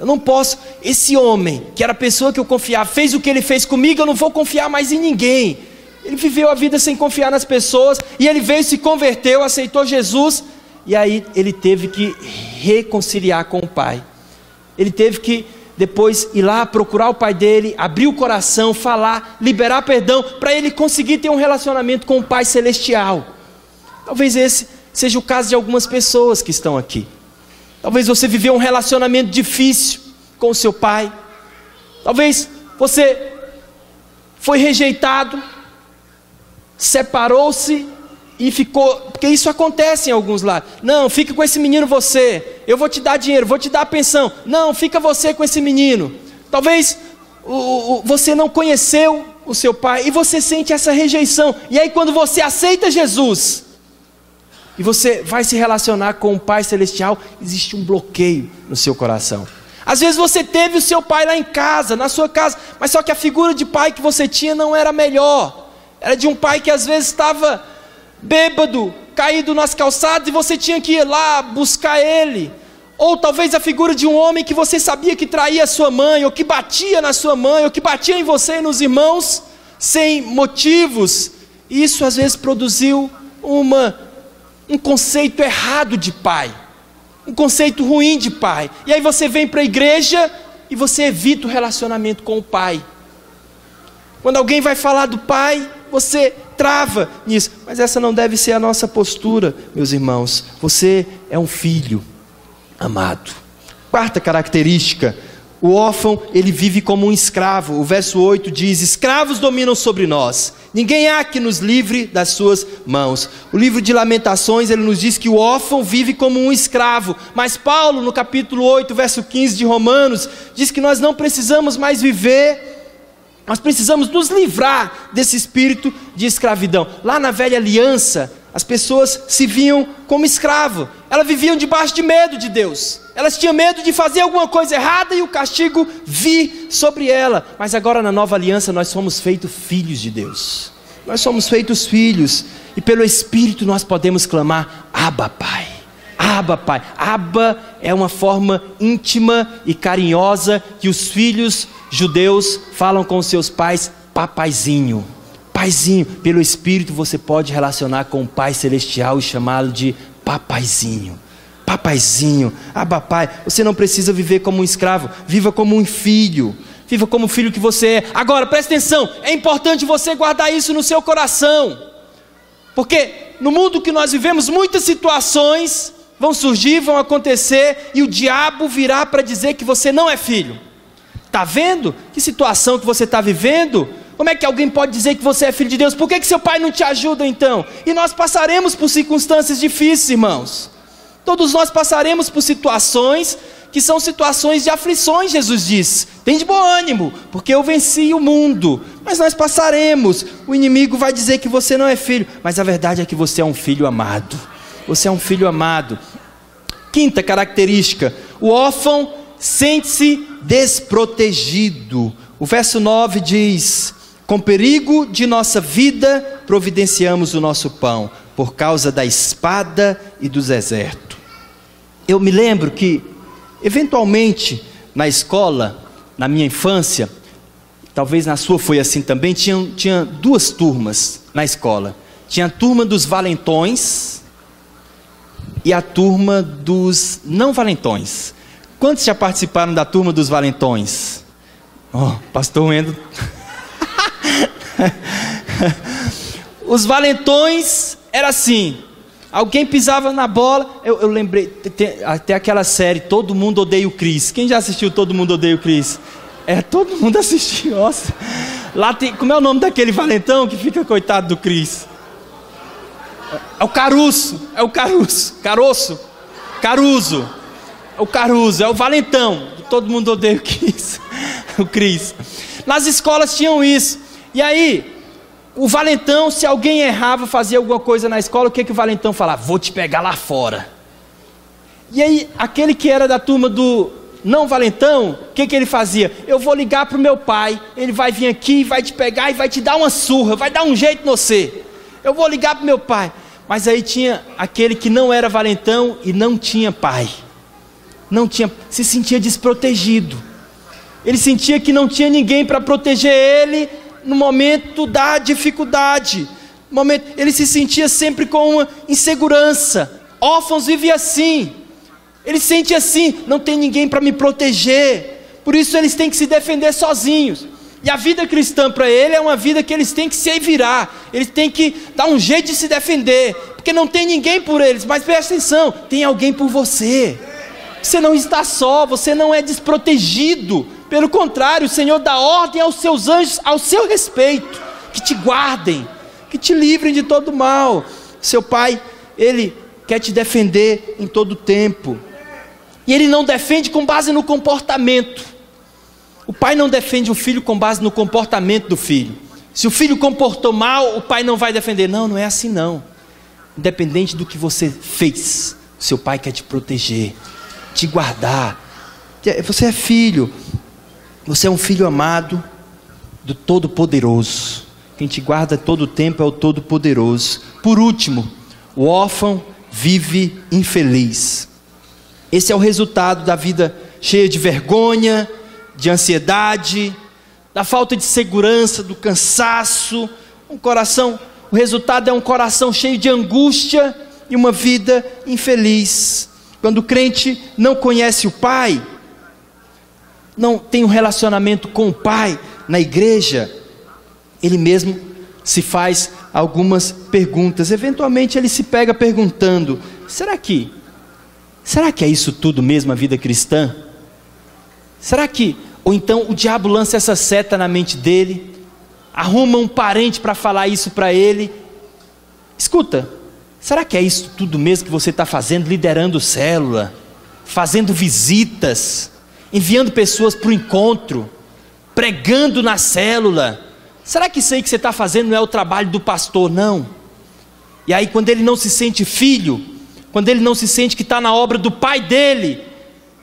eu não posso, esse homem, que era a pessoa que eu confiava, fez o que ele fez comigo, eu não vou confiar mais em ninguém. Ele viveu a vida sem confiar nas pessoas, e ele veio, se converteu, aceitou Jesus, e aí ele teve que reconciliar com o pai. Ele teve que depois ir lá procurar o pai dele, abrir o coração, falar, liberar perdão, para ele conseguir ter um relacionamento com o Pai Celestial. Talvez esse seja o caso de algumas pessoas que estão aqui. Talvez você viveu um relacionamento difícil com o seu pai. Talvez você foi rejeitado, separou-se e ficou, porque isso acontece em alguns lados. Não, fica com esse menino você, eu vou te dar dinheiro, vou te dar a pensão. Não, fica você com esse menino. Talvez você não conheceu o seu pai e você sente essa rejeição. E aí quando você aceita Jesus e você vai se relacionar com o Pai Celestial, existe um bloqueio no seu coração. Às vezes você teve o seu pai lá em casa, na sua casa, mas só que a figura de pai que você tinha não era melhor. Era de um pai que às vezes estava bêbado, caído nas calçadas, e você tinha que ir lá buscar ele. Ou talvez a figura de um homem que você sabia que traía a sua mãe, ou que batia na sua mãe, ou que batia em você e nos irmãos, sem motivos. E isso às vezes produziu um conceito errado de pai, um conceito ruim de pai. E aí você vem para a igreja e você evita o relacionamento com o pai. Quando alguém vai falar do pai, você trava nisso. Mas essa não deve ser a nossa postura, meus irmãos. Você é um filho amado. Quarta característica: o órfão, ele vive como um escravo. O verso 8 diz: escravos dominam sobre nós, ninguém há que nos livre das suas mãos. O livro de Lamentações, ele nos diz que o órfão vive como um escravo. Mas Paulo, no capítulo 8, verso 15 de Romanos, diz que nós não precisamos mais viver, nós precisamos nos livrar desse espírito de escravidão. Lá na velha aliança, as pessoas se viam como escravo, elas viviam debaixo de medo de Deus, elas tinham medo de fazer alguma coisa errada e o castigo vir sobre ela. Mas agora na nova aliança nós somos feitos filhos de Deus, nós somos feitos filhos, e pelo Espírito nós podemos clamar: Abba, Pai. Abba, Pai. Abba é uma forma íntima e carinhosa que os filhos judeus falam com seus pais: papaizinho. Paizinho. Pelo Espírito você pode relacionar com o Pai Celestial e chamá-lo de papaizinho. Papaizinho, Abba, Pai. Você não precisa viver como um escravo, viva como um filho. Viva como o filho que você é. Agora, presta atenção, é importante você guardar isso no seu coração, porque no mundo que nós vivemos, muitas situações vão surgir, vão acontecer, e o diabo virá para dizer que você não é filho. Está vendo que situação que você está vivendo? Como é que alguém pode dizer que você é filho de Deus? Por que seu pai não te ajuda então? E nós passaremos por circunstâncias difíceis, irmãos. Todos nós passaremos por situações que são situações de aflições. Jesus disse: tem de bom ânimo, porque eu venci o mundo. Mas nós passaremos. O inimigo vai dizer que você não é filho, mas a verdade é que você é um filho amado. Você é um filho amado. Quinta característica: o órfão sente-se desprotegido. O verso 9 diz: com perigo de nossa vida providenciamos o nosso pão, por causa da espada e do deserto. Eu me lembro que eventualmente na escola, na minha infância, talvez na sua foi assim também, tinha duas turmas na escola. Tinha a turma dos valentões e a turma dos não valentões. Quantos já participaram da turma dos valentões? Oh, pastor Wendel. Os valentões era assim: alguém pisava na bola. Eu lembrei, tem até aquela série Todo Mundo Odeia o Chris. Quem já assistiu Todo Mundo Odeia o Chris? Todo mundo assistiu, nossa. Lá tem, como é o nome daquele valentão que fica coitado do Chris? É o Caruso. Caruso. O Caruso, é o valentão. Todo Mundo Odeia o Chris. O Chris. Nas escolas tinham isso. E aí, o valentão, se alguém errava, fazia alguma coisa na escola, o que o valentão falava? Vou te pegar lá fora. E aí, aquele que era da turma do não valentão, o que ele fazia? Eu vou ligar para o meu pai, ele vai vir aqui, vai te pegar e vai te dar uma surra, vai dar um jeito em você. Eu vou ligar para o meu pai. Mas aí tinha aquele que não era valentão e não tinha pai. Se sentia desprotegido. Ele sentia que não tinha ninguém para proteger ele no momento da dificuldade. Ele se sentia sempre com uma insegurança. Órfãos vivem assim. Ele sente assim: não tem ninguém para me proteger. Por isso eles têm que se defender sozinhos. E a vida cristã para ele é uma vida que eles têm que se virar. Eles têm que dar um jeito de se defender, porque não tem ninguém por eles. Mas presta atenção, tem alguém por você. Você não está só, você não é desprotegido. Pelo contrário, o Senhor dá ordem aos seus anjos ao seu respeito, que te guardem, que te livrem de todo mal. Seu pai, ele quer te defender em todo tempo. E ele não defende com base no comportamento. O pai não defende o filho com base no comportamento do filho. Se o filho comportou mal, o pai não vai defender. Não é assim não. Independente do que você fez, seu pai quer te proteger, te guardar. Você é filho. Você é um filho amado do Todo-Poderoso. Quem te guarda todo o tempo é o Todo-Poderoso. Por último, o órfão vive infeliz. Esse é o resultado da vida cheia de vergonha, de ansiedade, da falta de segurança, do cansaço. O resultado é um coração cheio de angústia e uma vida infeliz. Quando o crente não conhece o Pai, não tem um relacionamento com o Pai na igreja, ele mesmo se faz algumas perguntas. Eventualmente ele se pega perguntando: será que é isso tudo mesmo a vida cristã? Ou então o diabo lança essa seta na mente dele, arruma um parente para falar isso para ele: escuta, será que é isso tudo mesmo que você está fazendo? Liderando célula, fazendo visitas, enviando pessoas para o encontro, pregando na célula. Será que isso aí que você está fazendo não é o trabalho do pastor? Não. E aí quando ele não se sente filho, quando ele não se sente que está na obra do pai dele,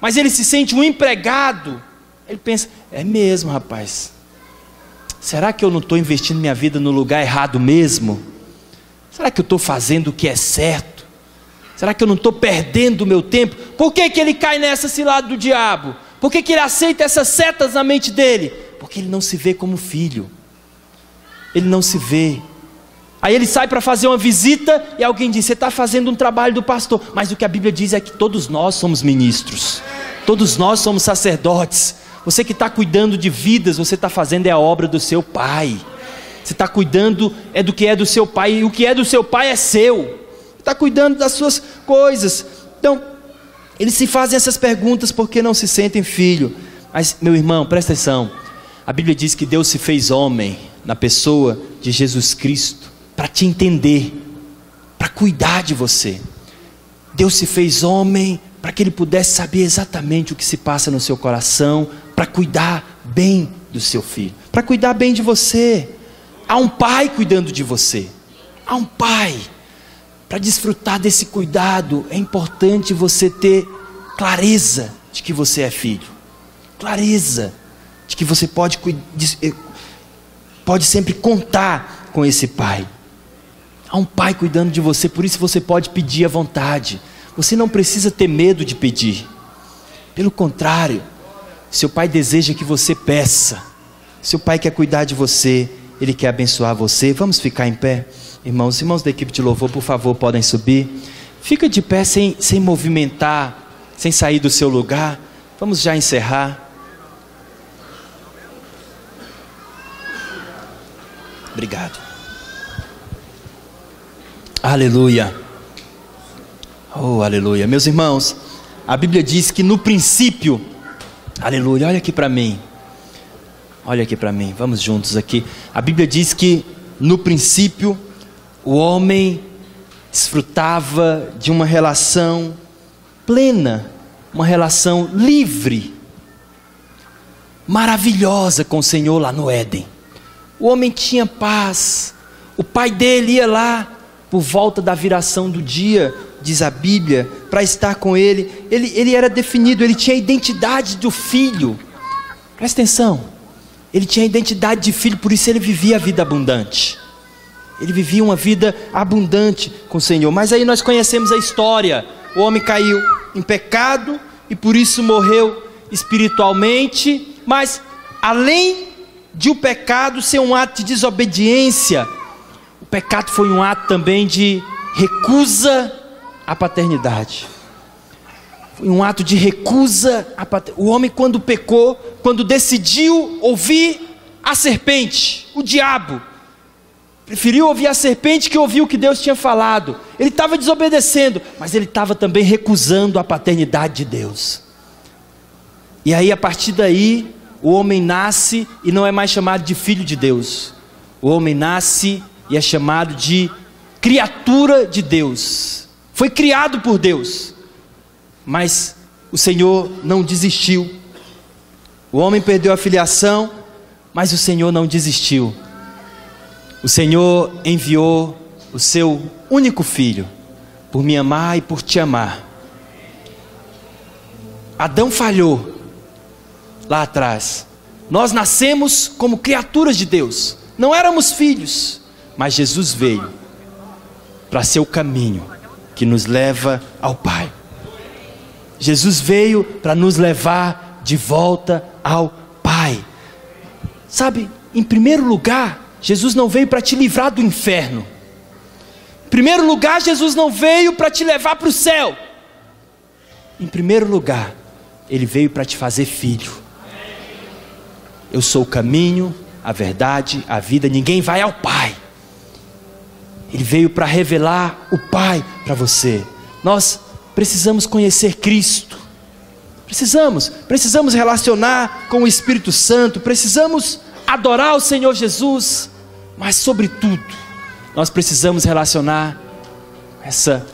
mas ele se sente um empregado, ele pensa, é mesmo, rapaz, será que eu não estou investindo minha vida no lugar errado mesmo? Será que eu estou fazendo o que é certo? Será que eu não estou perdendo o meu tempo? Por que ele cai nessa cilada do diabo? Por que ele aceita essas setas na mente dele? Porque ele não se vê como filho. Ele não se vê. Aí ele sai para fazer uma visita e alguém diz, você está fazendo um trabalho do pastor. Mas o que a Bíblia diz é que todos nós somos ministros. Todos nós somos sacerdotes. Você que está cuidando de vidas, você está fazendo a obra do seu pai. Você está cuidando do que é do seu pai. E o que é do seu pai é seu. Está cuidando das suas coisas. Então, eles se fazem essas perguntas porque não se sentem filho. Mas, meu irmão, presta atenção. A Bíblia diz que Deus se fez homem na pessoa de Jesus Cristo para te entender, para cuidar de você. Deus se fez homem para que Ele pudesse saber exatamente o que se passa no seu coração, para cuidar bem do seu filho, para cuidar bem de você. Há um pai cuidando de você. Há um pai. Para desfrutar desse cuidado, é importante você ter clareza de que você é filho. Clareza de que você pode sempre contar com esse pai. Há um pai cuidando de você, por isso você pode pedir à vontade. Você não precisa ter medo de pedir. Pelo contrário, seu pai deseja que você peça. Seu pai quer cuidar de você, Ele quer abençoar você. Vamos ficar em pé? Irmãos da equipe de louvor, por favor, podem subir. Fica de pé sem movimentar, sem sair do seu lugar. Vamos já encerrar. Obrigado. Aleluia. Oh, aleluia. Meus irmãos, a Bíblia diz que no princípio, aleluia, olha aqui para mim. Olha aqui para mim, vamos juntos aqui. A Bíblia diz que no princípio o homem desfrutava de uma relação plena, uma relação livre, maravilhosa com o Senhor lá no Éden. O homem tinha paz. O pai dele ia lá por volta da viração do dia, diz a Bíblia, para estar com ele. Ele era definido, ele tinha a identidade do filho. Presta atenção. Ele tinha a identidade de filho, por isso ele vivia a vida abundante. Ele vivia uma vida abundante com o Senhor. Mas aí nós conhecemos a história. O homem caiu em pecado e por isso morreu espiritualmente. Mas além de o pecado ser um ato de desobediência, o pecado foi um ato também de recusa à paternidade. Foi um ato de recusa à paternidade. O homem, quando pecou, quando decidiu ouvir a serpente, o diabo, preferiu ouvir a serpente que ouvir o que Deus tinha falado. Ele estava desobedecendo, mas ele estava também recusando a paternidade de Deus. E aí, a partir daí, o homem nasce e não é mais chamado de filho de Deus. O homem nasce e é chamado de criatura de Deus. Foi criado por Deus, mas o Senhor não desistiu. O homem perdeu a filiação, mas o Senhor não desistiu. O Senhor enviou o seu único filho, por me amar e por te amar. Adão falhou lá atrás. Nós nascemos como criaturas de Deus, não éramos filhos, mas Jesus veio para ser o caminho que nos leva ao Pai. Jesus veio para nos levar de volta ao Pai. Sabe, em primeiro lugar, Jesus não veio para te livrar do inferno. Em primeiro lugar, Jesus não veio para te levar para o céu. Em primeiro lugar, Ele veio para te fazer filho. Eu sou o caminho, a verdade, a vida. Ninguém vai ao Pai. Ele veio para revelar o Pai para você. Nós precisamos conhecer Cristo. Precisamos relacionar com o Espírito Santo. Precisamos adorar o Senhor Jesus. Mas sobretudo, nós precisamos relacionar essa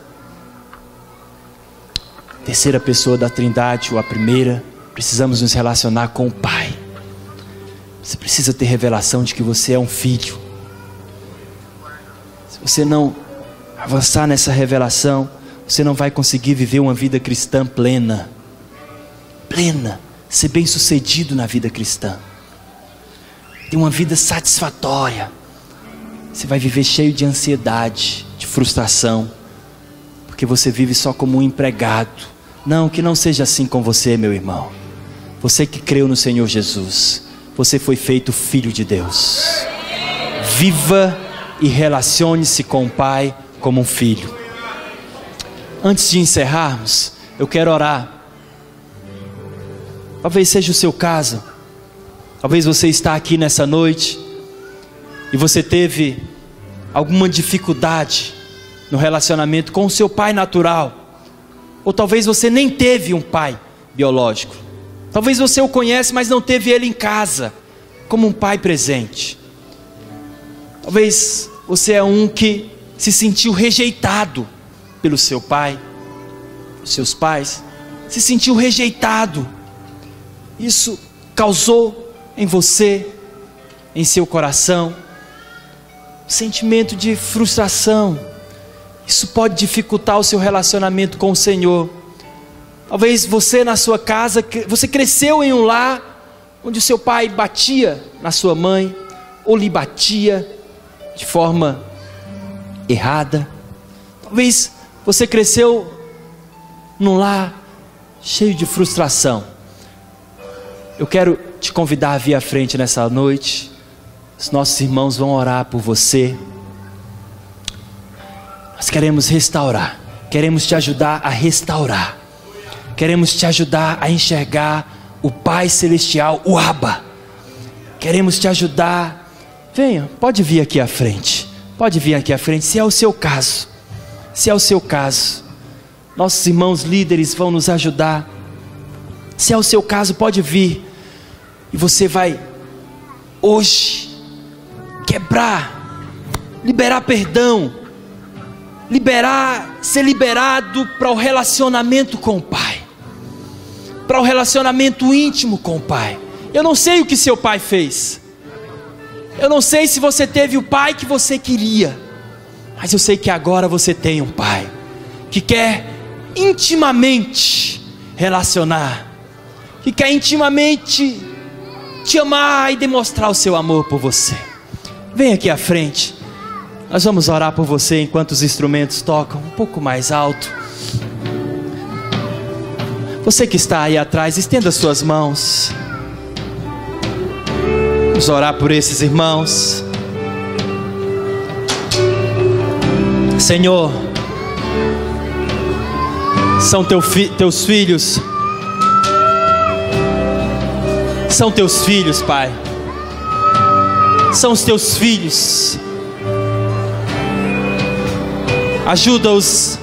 terceira pessoa da Trindade, ou a primeira. Precisamos nos relacionar com o Pai. Você precisa ter revelação de que você é um filho. Se você não avançar nessa revelação, você não vai conseguir viver uma vida cristã plena. Plena, ser bem sucedido na vida cristã, ter uma vida satisfatória. Você vai viver cheio de ansiedade, de frustração, porque você vive só como um empregado. Não, que não seja assim com você, meu irmão. Você que creu no Senhor Jesus, você foi feito filho de Deus. Viva e relacione-se com o Pai como um filho. Antes de encerrarmos, eu quero orar. Talvez seja o seu caso. Talvez você está aqui nessa noite e você teve alguma dificuldade no relacionamento com o seu pai natural. Ou talvez você nem teve um pai biológico. Talvez você o conhece, mas não teve ele em casa, como um pai presente. Talvez você é um que se sentiu rejeitado pelo seu pai, seus pais. Se sentiu rejeitado. Isso causou em você, em seu coração, um sentimento de frustração. Isso pode dificultar o seu relacionamento com o Senhor. Talvez você na sua casa, você cresceu em um lar onde o seu pai batia na sua mãe, ou lhe batia de forma errada. Talvez você cresceu num lar cheio de frustração. Eu quero te convidar a vir à frente nessa noite. Os nossos irmãos vão orar por você. Nós queremos restaurar, queremos te ajudar a restaurar, queremos te ajudar a enxergar o Pai Celestial, o Abba. Queremos te ajudar. Venha, pode vir aqui à frente. Pode vir aqui à frente, se é o seu caso. Se é o seu caso, nossos irmãos líderes vão nos ajudar. Se é o seu caso, pode vir. E você vai hoje quebrar, liberar perdão, ser liberado para o relacionamento com o Pai, para o relacionamento íntimo com o Pai. Eu não sei o que seu pai fez, eu não sei se você teve o pai que você queria, mas eu sei que agora você tem um pai que quer intimamente relacionar, que quer intimamente te amar e demonstrar o seu amor por você. Vem aqui à frente. Nós vamos orar por você enquanto os instrumentos tocam um pouco mais alto. Você que está aí atrás, estenda suas mãos. Vamos orar por esses irmãos. Senhor, são teus filhos. São teus filhos, Pai. São os teus filhos. Ajuda-os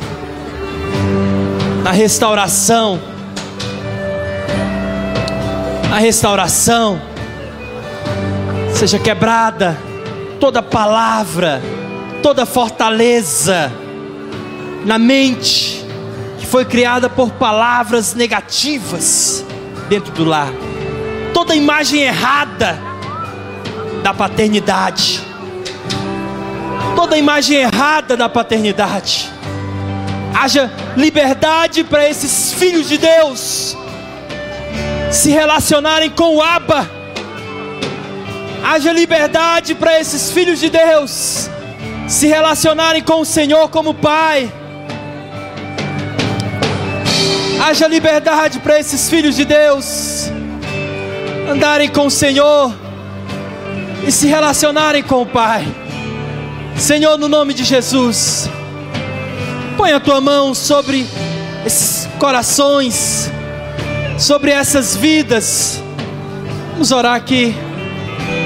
na restauração. A restauração seja quebrada toda palavra, toda fortaleza na mente que foi criada por palavras negativas dentro do lar. Toda imagem errada da paternidade, toda imagem errada da paternidade. Haja liberdade para esses filhos de Deus se relacionarem com o Abba. Haja liberdade para esses filhos de Deus se relacionarem com o Senhor como Pai. Haja liberdade para esses filhos de Deus andarem com o Senhor e se relacionarem com o Pai. Senhor, no nome de Jesus, põe a tua mão sobre esses corações, sobre essas vidas. Vamos orar aqui,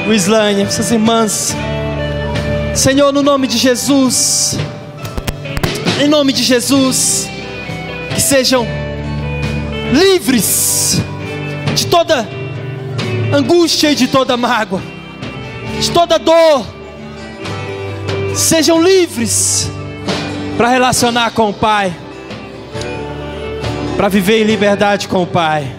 o Islânia, essas irmãs. Senhor, no nome de Jesus, em nome de Jesus, que sejam livres de toda angústia e de toda mágoa, de toda dor. Sejam livres para relacionar com o Pai, para viver em liberdade com o Pai.